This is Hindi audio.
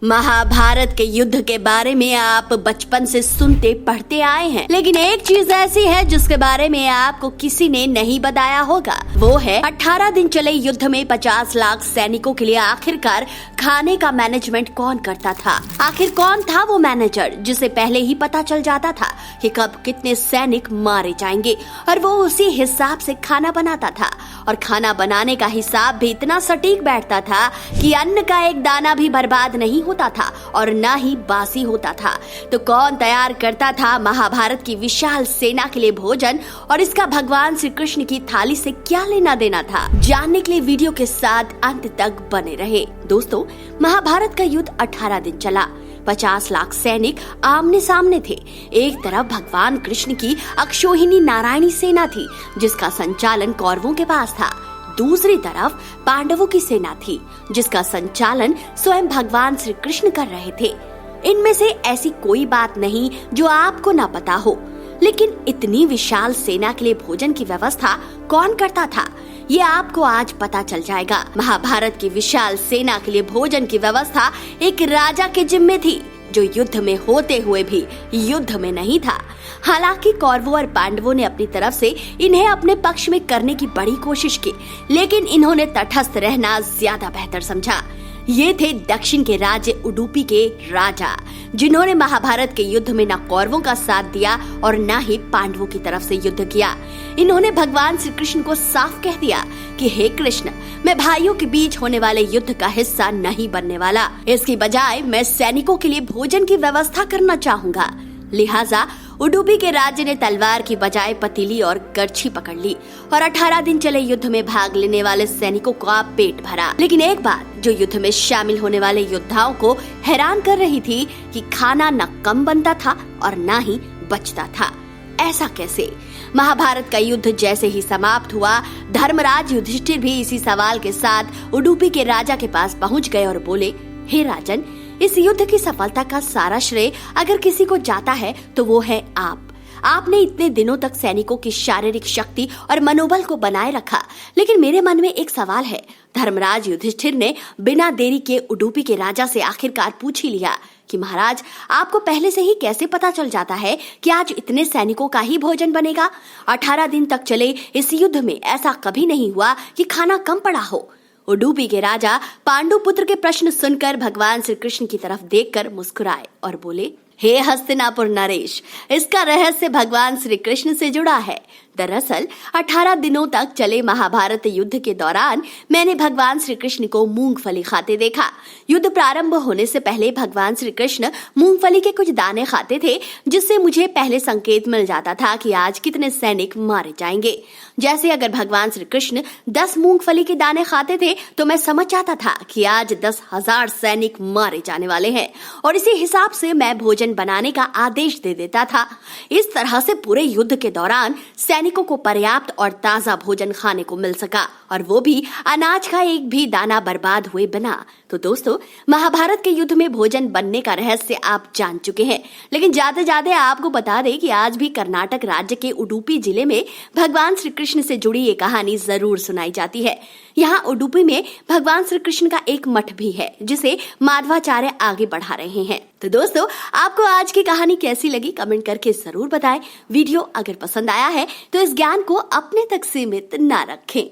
महाभारत के युद्ध के बारे में आप बचपन से सुनते पढ़ते आए हैं, लेकिन एक चीज ऐसी है जिसके बारे में आपको किसी ने नहीं बताया होगा। वो है 18 दिन चले युद्ध में 50 लाख सैनिकों के लिए आखिरकार खाने का मैनेजमेंट कौन करता था। आखिर कौन था वो मैनेजर जिसे पहले ही पता चल जाता था कि कब कितने सैनिक मारे जाएंगे और वो उसी हिसाब से खाना बनाता था। और खाना बनाने का हिसाब भी इतना सटीक बैठता था कि अन्न का एक दाना भी बर्बाद नहीं होता था और न ही बासी होता था। तो कौन तैयार करता था महाभारत की विशाल सेना के लिए भोजन और इसका भगवान श्री कृष्ण की थाली से क्या लेना देना था? जानने के लिए वीडियो के साथ अंत तक बने रहे। दोस्तों, महाभारत का युद्ध 18 दिन चला। 50 लाख सैनिक आमने सामने थे। एक तरफ भगवान कृष्ण की अक्षौहिणी नारायणी सेना थी जिसका संचालन कौरवों के पास था। दूसरी तरफ पांडवों की सेना थी जिसका संचालन स्वयं भगवान श्री कृष्ण कर रहे थे। इनमें से ऐसी कोई बात नहीं जो आपको ना पता हो, लेकिन इतनी विशाल सेना के लिए भोजन की व्यवस्था कौन करता था ये आपको आज पता चल जाएगा। महाभारत की विशाल सेना के लिए भोजन की व्यवस्था एक राजा के जिम्मे थी जो युद्ध में होते हुए भी युद्ध में नहीं था। हालांकि कौरवों और पांडवों ने अपनी तरफ से इन्हें अपने पक्ष में करने की बड़ी कोशिश की, लेकिन इन्होंने तटस्थ रहना ज्यादा बेहतर समझा। ये थे दक्षिण के राज्य उडुपी के राजा, जिन्होंने महाभारत के युद्ध में न कौरवों का साथ दिया और न ही पांडवों की तरफ से युद्ध किया। इन्होंने भगवान श्री कृष्ण को साफ कह दिया कि हे कृष्ण, मैं भाइयों के बीच होने वाले युद्ध का हिस्सा नहीं बनने वाला। इसकी बजाय मैं सैनिकों के लिए भोजन की व्यवस्था करना चाहूँगा। लिहाजा उडुपी के राज्य ने तलवार की बजाय पतीली और करछी पकड़ ली और 18 दिन चले युद्ध में भाग लेने वाले सैनिकों का पेट भरा। लेकिन एक बात जो युद्ध में शामिल होने वाले योद्धाओं को हैरान कर रही थी कि खाना न कम बनता था और न ही बचता था। ऐसा कैसे? महाभारत का युद्ध जैसे ही समाप्त हुआ, धर्मराज युधिष्ठिर भी इसी सवाल के साथ उडुपी के राजा के पास पहुँच गए और बोले, हे राजन, इस युद्ध की सफलता का सारा श्रेय अगर किसी को जाता है तो वो है आप। आपने इतने दिनों तक सैनिकों की शारीरिक शक्ति और मनोबल को बनाए रखा। लेकिन मेरे मन में एक सवाल है। धर्मराज युधिष्ठिर ने बिना देरी के उडुपी के राजा से आखिरकार पूछ ही लिया कि महाराज, आपको पहले से ही कैसे पता चल जाता है कि आज इतने सैनिकों का ही भोजन बनेगा? 18 दिन तक चले इस युद्ध में ऐसा कभी नहीं हुआ कि खाना कम पड़ा हो। उडुपी के राजा पांडुपुत्र के प्रश्न सुनकर भगवान श्री कृष्ण की तरफ देखकर मुस्कुराए और बोले, हे हस्तिनापुर नरेश, इसका रहस्य भगवान श्री कृष्ण से जुड़ा है। दरअसल 18 दिनों तक चले महाभारत युद्ध के दौरान मैंने भगवान श्री कृष्ण को मूंगफली खाते देखा। युद्ध प्रारंभ होने से पहले भगवान श्री कृष्ण मूंगफली के कुछ दाने खाते थे, जिससे मुझे पहले संकेत मिल जाता था कि आज कितने सैनिक मारे जाएंगे। जैसे अगर भगवान श्री कृष्ण 10 मूंगफली के दाने खाते थे तो मैं समझ जाता था कि आज 10,000 सैनिक मारे जाने वाले हैं और इसी हिसाब से मैं भोजन बनाने का आदेश दे देता था। इस तरह से पूरे युद्ध के दौरान सैनिकों को पर्याप्त और ताजा भोजन खाने को मिल सका, और वो भी अनाज का एक भी दाना बर्बाद हुए बिना। तो दोस्तों, महाभारत के युद्ध में भोजन बनने का रहस्य आप जान चुके हैं, लेकिन जाते जाते आपको बता दें कि आज भी कर्नाटक राज्य के उडुपी जिले में भगवान श्री कृष्ण से जुड़ी ये कहानी जरूर सुनाई जाती है। यहाँ उडुपी में भगवान श्री कृष्ण का एक मठ भी है जिसे माधवाचार्य आगे बढ़ा रहे हैं। तो दोस्तों, आपको आज की कहानी कैसी लगी कमेंट करके जरूर बताएं। वीडियो अगर पसंद आया है तो इस ज्ञान को अपने तक सीमित ना रखें।